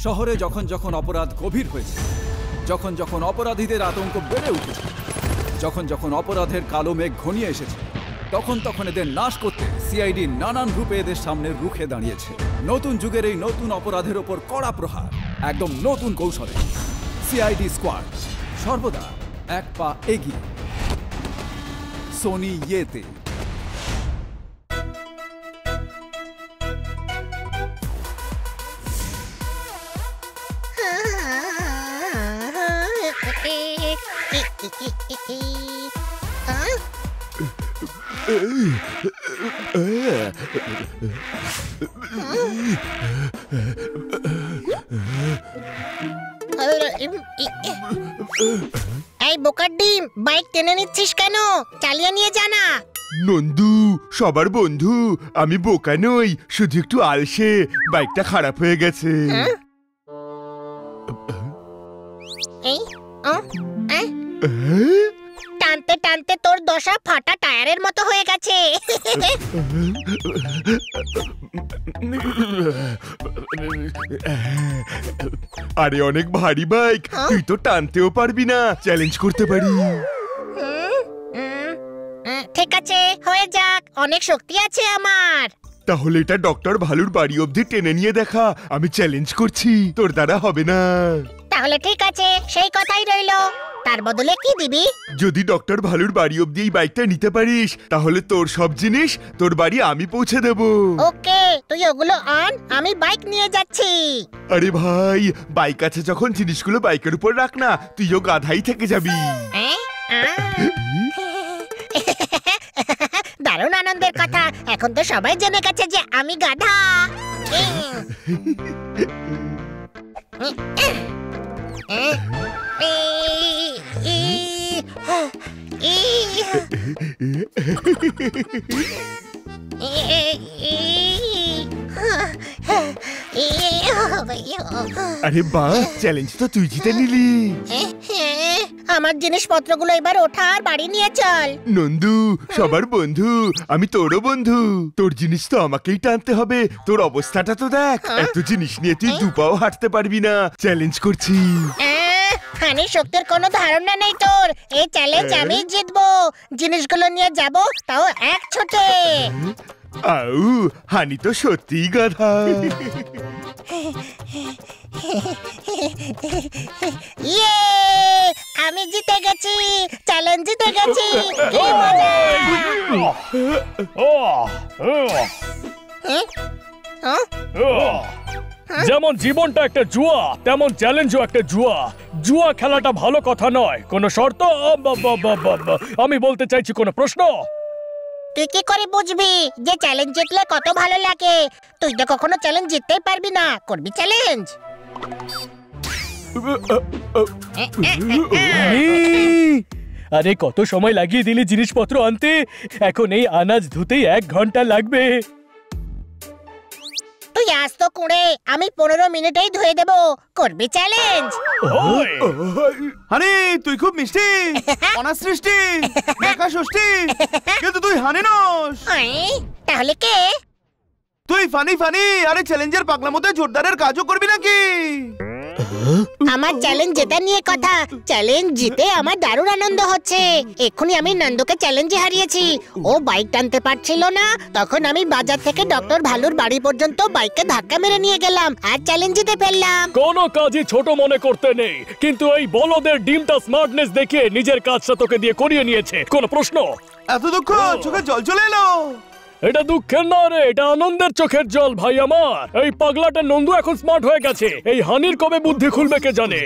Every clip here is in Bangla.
শহরে যখন যখন অপরাধ গভীর হয়েছে, যখন যখন অপরাধীদের আতঙ্ক বেড়ে উঠেছে, যখন যখন অপরাধের কালো মেঘ ঘনিয়ে এসেছে, তখন তখন এদের নাশ করতে সিআইডি নানান রূপে এদের সামনে রুখে দাঁড়িয়েছে। নতুন যুগের এই নতুন অপরাধের ওপর কড়া প্রহার, একদম নতুন কৌশলে সিআইডি স্কোয়াড সর্বদা এক পা এগিয়ে। সোনি ইয়েতে। এই বোকার ডিম, বাইক টেনে নিচ্ছিস কেন? চালিয়ে নিয়ে জানা। নন্দু সবার বন্ধু, আমি বোকা নই, শুধু একটু আলসে। বাইকটা খারাপ হয়ে গেছে। টানতে টানতে তোর দশা ফাটা টায়ারের মতো হয়ে গেছে। আরে অনেক ভারী বাইক, তুই তো টানতেও পারবি না। চ্যালেঞ্জ করতে পারি। ঠিক আছে, হয়ে যাক, অনেক শক্তি আছে আমার। তাহলে এটা ডক্টর ভালুর বাড়ি অবধি টেনে নিয়ে দেখা। আমি চ্যালেঞ্জ করছি, তোর দ্বারা হবে না। তাহলে ঠিক আছে, সেই কথাই রইলো। তার বদলে কি দিবি? যদি ডক্টর ভালুর বাড়ি অবধি এই বাইকটা নিতে পারিস, তাহলে তোর সব জিনিস তোর বাড়ি আমি পৌঁছে দেব। ওকে, তুই ওগুলো আন, আমি বাইক নিয়ে যাচ্ছি। আরে ভাই, বাইক আছে যখন জিনিসগুলো বাইকের উপর রাখ না, তুইও গাধাই থেকে যাবি। দারুণ আনন্দের কথা। এখন তো সবাই জেনে গেছে যে আমি গাধা। আরে বাহ, চ্যালেঞ্জ তো তুই জিতে নিলি। আমার জিনিসপত্রগুলো এবার ওঠা আর বাড়ি নিয়ে চল। নন্দু সবার বন্ধু, আমি তোরও বন্ধু। তোর জিনিস তো আমাকেই টানতে হবে। তোর অবস্থাটা তো দেখ, এত জিনিস নিয়ে তুই দুপাও হাঁটতে পারবি না। চ্যালেঞ্জ করছি। হানির শক্তির কোনো ধারণা নেই তোর। এই চ্যালেঞ্জ আমি জিতবো। জিনিসগুলো নিয়ে যাব, তাও এক ছোটে। আউ, হানি তো সত্যিই গাধা। ইয়ে, আমি জিতে গেছি, চ্যালেঞ্জ জিতে গেছি। কি মজা! যেমন জীবনটা একটা জুয়া, তেমন চ্যালেঞ্জও একটা জুয়া। জুয়া খেলাটা ভালো কথা নয়। কোনো শর্ত? আমি বলতে চাইছি, কোনো প্রশ্ন? তুই কি করে বুঝবি যে চ্যালেঞ্জ জিতলে কত ভালো লাগে? তুই তো কখনো চ্যালেঞ্জ জিততেই পারবি না। করবি চ্যালেঞ্জ? আরে কত সময় লাগিয়ে দিলি জিনিসপত্র আনতে। এখন এই আনাজ ধুতেই 1 ঘন্টা লাগবে। তুই আজ তো কুড়ে, আমি 15 মিনিটেই ধুয়ে দেবো। করবি চ্যালেঞ্জ? হানি তুই খুব মিষ্টি, অনার সৃষ্টি, দেখা ষষ্ঠী, কিন্তু তুই হানি নস। তাহলে কে? তুই ফানি ফানি। আরে চ্যালেঞ্জের পাগলামোতে জোরদারের কাজও করবি নাকি? আমার চ্যালেঞ্জ জেতা নিয়ে কথা। চ্যালেঞ্জ জিতে আমার দারুণ আনন্দ হচ্ছে। এক্ষুনি আমি নন্দকে চ্যালেঞ্জে হারিয়েছি। ও বাইক টানতে পারছিল না, তখন আমি বাজার থেকে ডক্টর ভালুর বাড়ি পর্যন্ত বাইকে ধাক্কা মেরে নিয়ে গেলাম আর চ্যালেঞ্জ জিতে ফেললাম। কোনো কাজই ছোট মনে করতে নেই, কিন্তু এই বলদের ডিমটা স্মার্টনেস দেখে নিজের কাজটা তোকে দিয়ে করিয়ে নিয়েছে। কোনো প্রশ্ন? এত দুঃখ, চোখে জল চলে এলো। এটা দুঃখের না রে, এটা আনন্দের চোখের জল ভাই আমার। এই পাগলাটা নন্দু এখন স্মার্ট হয়ে গেছে। এই হানির কবে বুদ্ধি খুলবে কে জানে।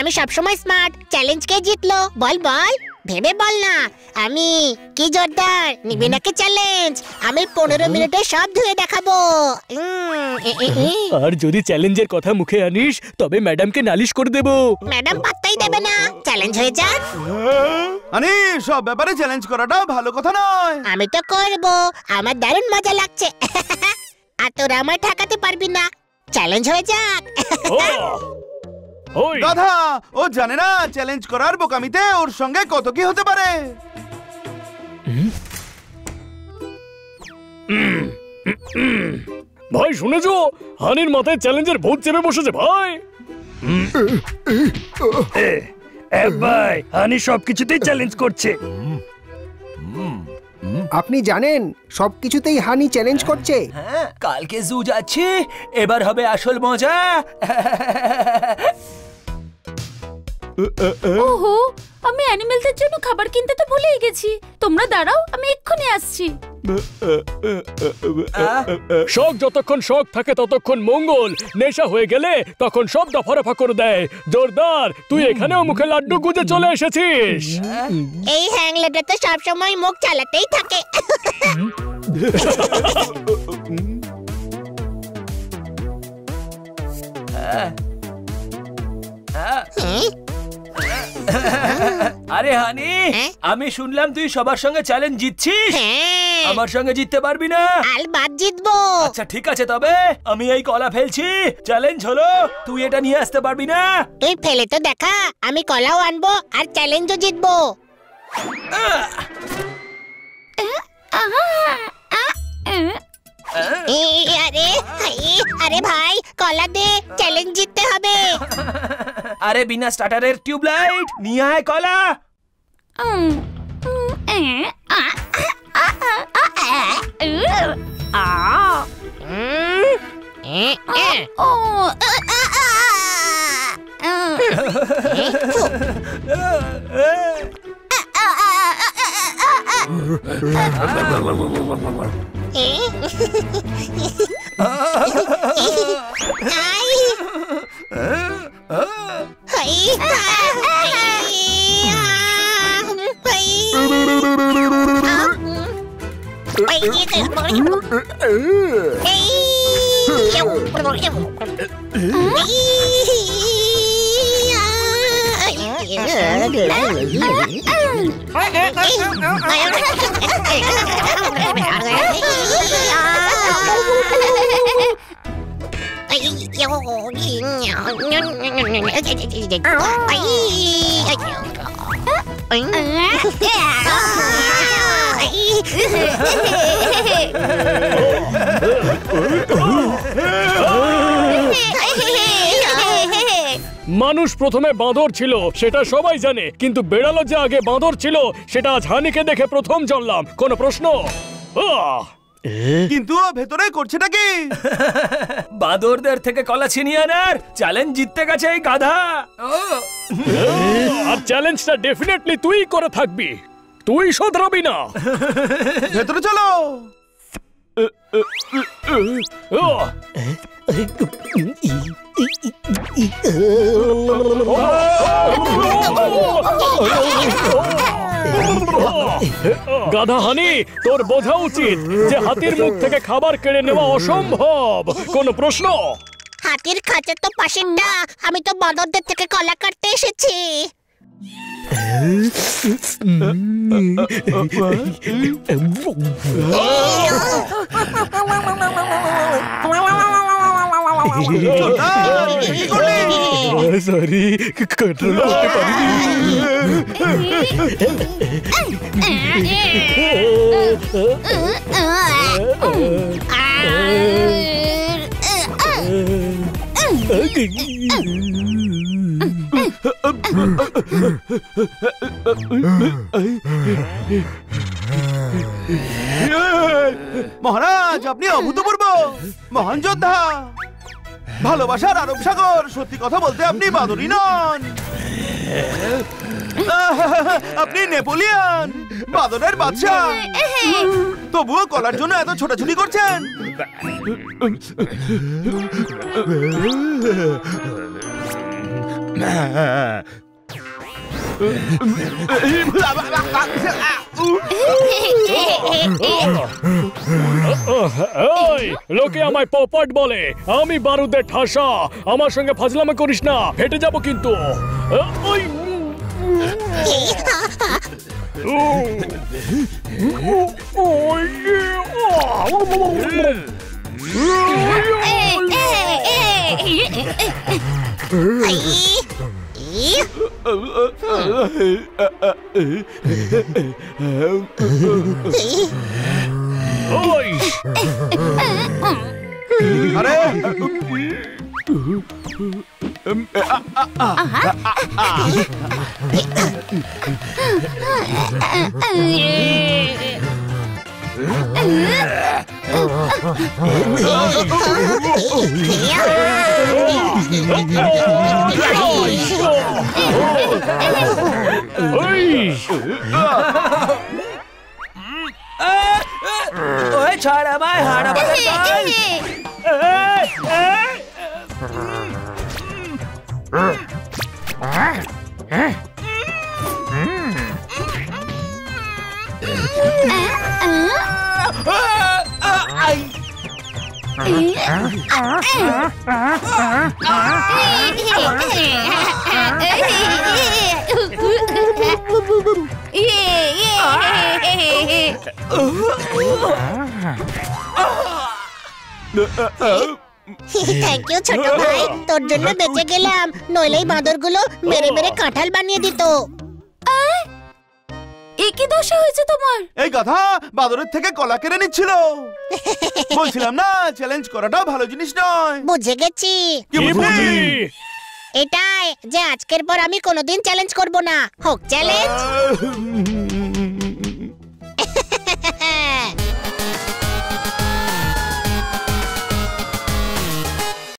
আমি সবসময় স্মার্ট। চ্যালেঞ্জ কে জিতলো বল বল, ভেবে বল না। আমি কি জোরদার, নিবি নাকি চ্যালেঞ্জ? আমি 15 মিনিটে সব ধুয়ে দেখাবো। আর যদি চ্যালেঞ্জের কথা মুখে আনিস, তবে ম্যাডামকে নালিশ করে দেব। ম্যাডাম পাত্তাই দেবে না। চ্যালেঞ্জ হয়ে যাক। হানি সব ব্যাপারে চ্যালেঞ্জ করাটাও ভালো কথা নয়। আমি তো করব, আমার দারুণ মজা লাগছে। আর তোরা আমায় ঠকাতে পারবি না। চ্যালেঞ্জ হয়ে যাক। গাধা, ও জানে না চ্যালেঞ্জ করার বোকামিতে ওর সঙ্গে কত কি হতে পারে। ভাই শুনেছো, হানির মাথায় চ্যালেঞ্জের ভূত চেপে বসেছে ভাই। ভাই হানি সবকিছুতেই চ্যালেঞ্জ করছে। আপনি জানেন সবকিছুতেই হানি চ্যালেঞ্জ করছে। হ্যাঁ, কালকে জু যাচ্ছি, এবার হবে আসল মজা। ওহো, আমি অ্যানিমেলদের জন্য খাবার কিনতে তো ভুলেই গেছি। তোমরা দাঁড়াও, আমি এক্ষুনি আসছি। শখ যতক্ষণ শখ থাকে ততক্ষণ মঙ্গল, নেশা হয়ে গেলে তখন সব দফারফা করে দেয়। জোরদার, তুই এখানেও মুখে লাড্ডু গুঁজে চলে এসেছিস। এই হ্যাংলেটা তো সবসময় মুখ চালাতেই থাকে। আরে হানি, আমি শুনলাম তুই সবার সঙ্গে চ্যালেঞ্জ জিতছিস। আমার সঙ্গে জিততে পারবি না? আলবাত জিতবো। আচ্ছা ঠিক আছে, তবে আমি এই কলা ফেলছি, চ্যালেঞ্জ হলো তুই এটা নিয়ে আসতে পারবি না। তুই ফেলে তো দেখা, আমি কলাও আনবো আর চ্যালেঞ্জও জিতবো। আরে আরে ভাই, কলা দে, চ্যালেঞ্জ জিততে হবে। আরে বিনা স্টার্টারের টিউবলাইট নিয়ে আয় কলা। মানুষ প্রথমে বাঁদর ছিল সেটা সবাই জানে, কিন্তু বেড়ালো যে আগে বাঁদর ছিল সেটা আজ হানিকে দেখে প্রথম জানলাম। কোনো প্রশ্ন? কিন্তু ও ভেতরে করছেটা কি? বাঁদরদের থেকে কলা ছিনিয়ে আনার চ্যালেঞ্জ জিততে গেছে এই গাধা। আর চ্যালেঞ্জটা ডেফিনেটলি তুই করে থাকবি, তুই শোধরাবি না। ভেতরে চলো। গাধা হানি, তোর বোঝা উচিত যে হাতির মুখ থেকে খাবার কেড়ে নেওয়া অসম্ভব। কোন প্রশ্ন? হাতির খাঁচা তো পাশের না, আমি তো বাঁদরদের থেকে কলা কাটতে এসেছি। সরি, কন্ট্রোল করতে পারিনি। মহারাজ, আপনি অভূতপূর্ব মহান যোদ্ধা, ভালোবাসার আরব সাগর। সত্যি কথা বলতে আপনি বাদরই নন, আপনি নেপোলিয়ন, বাদরের বাদশাহ। তবুও কলার জন্য এত ছোটাছুটি করছেন। লোকে আমায় পপাট বলে, আমি বারুদের ঠাসা। আমার সঙ্গে ফাজলামা করিস না, ফেটে যাব কিন্তু। আরে ওই ছাড় আমায় হাড় আমাদের দল। থ্যাংক ইউ ছোট ভাই, তোর জন্য বেঁচে গেলাম, নইলে এই বাঁদরগুলো মেরে মেরে কাঁঠাল বানিয়ে দিত। একই দশা হয়েছে তোমার। এই গাধা বাদরের থেকে কলা কেড়ে নিচ্ছিল। বলছিলাম না চ্যালেঞ্জ করাটাও ভালো জিনিস নয়। বুঝে গেছি, কি বুঝলি? এটাই যে আজকের পর আমি কোনোদিন চ্যালেঞ্জ করব না। হোক চ্যালেঞ্জ।